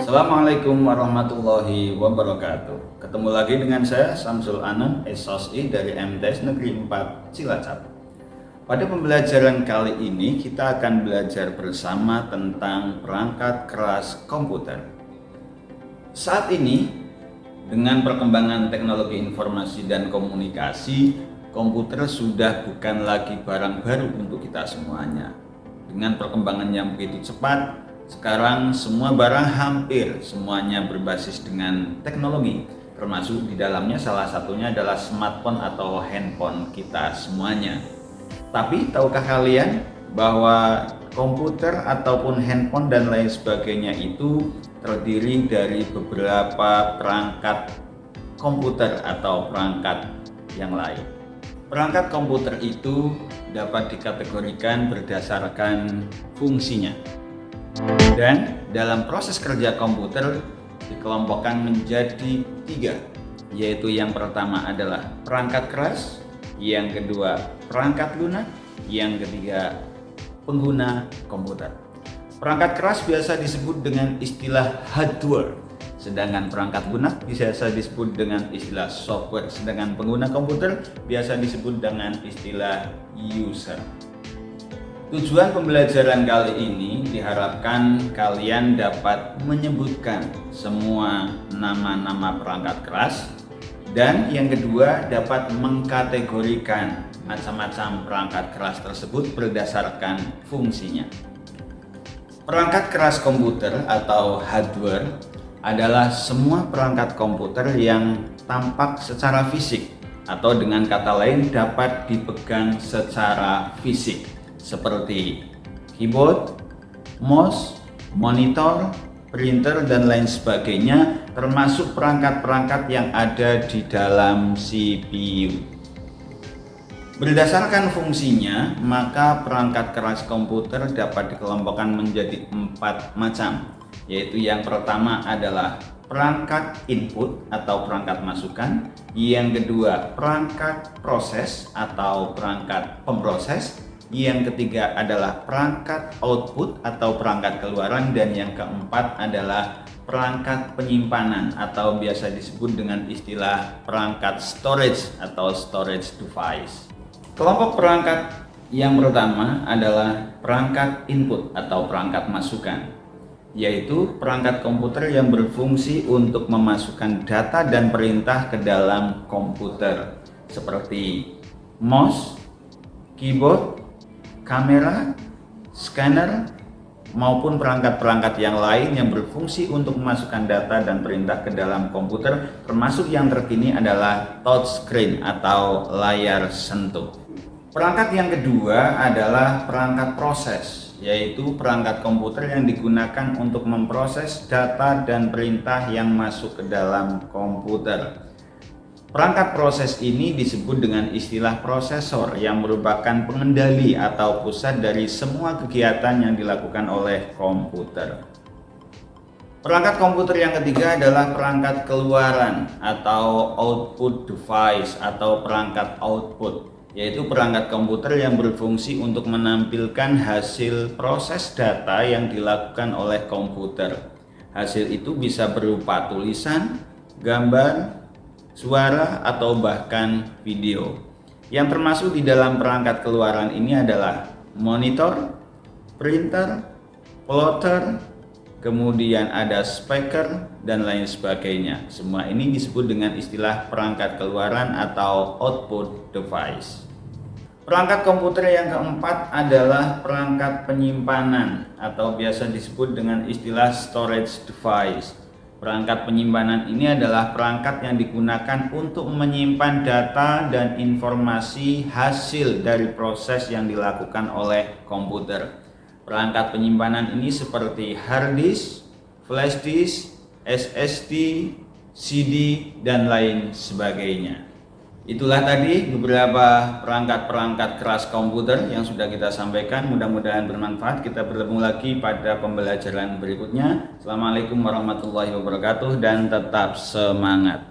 Assalamualaikum warahmatullahi wabarakatuh. Ketemu lagi dengan saya Samsul Anan SOSI dari MTS Negeri 4 Cilacap. Pada pembelajaran kali ini kita akan belajar bersama tentang perangkat keras komputer. Saat ini dengan perkembangan teknologi informasi dan komunikasi, komputer sudah bukan lagi barang baru untuk kita semuanya. Dengan perkembangan yang begitu cepat, sekarang semua barang hampir semuanya berbasis dengan teknologi, termasuk di dalamnya salah satunya adalah smartphone atau handphone kita semuanya. Tapi tahukah kalian bahwa komputer ataupun handphone dan lain sebagainya itu terdiri dari beberapa perangkat komputer atau perangkat yang lain. Perangkat komputer itu dapat dikategorikan berdasarkan fungsinya. Dan dalam proses kerja komputer dikelompokkan menjadi 3, yaitu yang pertama adalah perangkat keras, yang kedua perangkat lunak, yang ketiga pengguna komputer. Perangkat keras biasa disebut dengan istilah hardware, sedangkan perangkat lunak biasa disebut dengan istilah software, sedangkan pengguna komputer biasa disebut dengan istilah user. Tujuan pembelajaran kali ini diharapkan kalian dapat menyebutkan semua nama-nama perangkat keras, dan yang kedua dapat mengkategorikan macam-macam perangkat keras tersebut berdasarkan fungsinya. Perangkat keras komputer atau hardware adalah semua perangkat komputer yang tampak secara fisik atau dengan kata lain dapat dipegang secara fisik, seperti keyboard, mouse, monitor, printer, dan lain sebagainya, termasuk perangkat-perangkat yang ada di dalam CPU. Berdasarkan fungsinya, maka perangkat keras komputer dapat dikelompokkan menjadi 4 macam, yaitu yang pertama adalah perangkat input atau perangkat masukan, yang kedua perangkat proses atau perangkat pemproses, yang ketiga adalah perangkat output atau perangkat keluaran, dan yang keempat adalah perangkat penyimpanan atau biasa disebut dengan istilah perangkat storage atau storage device. Kelompok perangkat yang pertama adalah perangkat input atau perangkat masukan, yaitu perangkat komputer yang berfungsi untuk memasukkan data dan perintah ke dalam komputer, seperti mouse, keyboard, kamera, scanner, maupun perangkat-perangkat yang lain yang berfungsi untuk memasukkan data dan perintah ke dalam komputer, termasuk yang terkini adalah touchscreen atau layar sentuh. Perangkat yang kedua adalah perangkat proses, yaitu perangkat komputer yang digunakan untuk memproses data dan perintah yang masuk ke dalam komputer. Perangkat proses ini disebut dengan istilah prosesor, yang merupakan pengendali atau pusat dari semua kegiatan yang dilakukan oleh komputer. Perangkat komputer yang ketiga adalah perangkat keluaran atau output device atau perangkat output, yaitu perangkat komputer yang berfungsi untuk menampilkan hasil proses data yang dilakukan oleh komputer. Hasil itu bisa berupa tulisan, gambar, suara, atau bahkan video. Yang termasuk di dalam perangkat keluaran ini adalah monitor, printer, plotter, kemudian ada speaker, dan lain sebagainya. Semua ini disebut dengan istilah perangkat keluaran atau output device. Perangkat komputer yang keempat adalah perangkat penyimpanan atau biasa disebut dengan istilah storage device. Perangkat penyimpanan ini adalah perangkat yang digunakan untuk menyimpan data dan informasi hasil dari proses yang dilakukan oleh komputer. Perangkat penyimpanan ini seperti hard disk, flash disk, SSD, CD, dan lain sebagainya. Itulah tadi beberapa perangkat-perangkat keras komputer yang sudah kita sampaikan. Mudah-mudahan bermanfaat. Kita bertemu lagi pada pembelajaran berikutnya. Assalamualaikum warahmatullahi wabarakatuh dan tetap semangat.